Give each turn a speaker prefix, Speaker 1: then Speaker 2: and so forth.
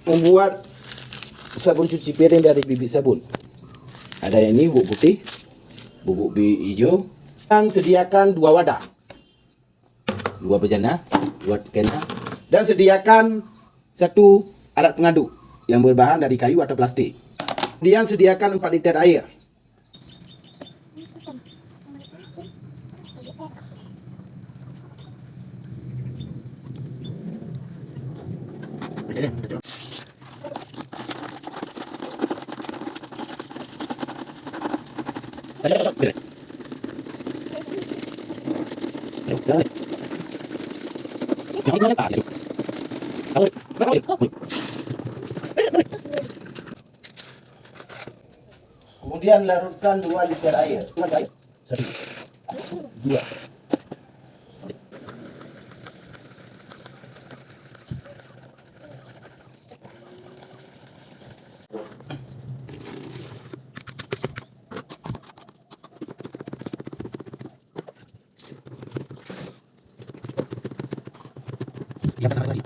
Speaker 1: membuat sabun cuci piring dari bibit sabun. Ada yang ini bubuk putih, bubuk hijau. Yang sediakan 2 wadah, 2 bejana, 2 kena, dan sediakan 1 alat pengaduk yang berbahan dari kayu atau plastik. Kemudian sediakan 4 liter air. Kemudian larutkan 2 liter air. 1, 2. Yang pertama tadi,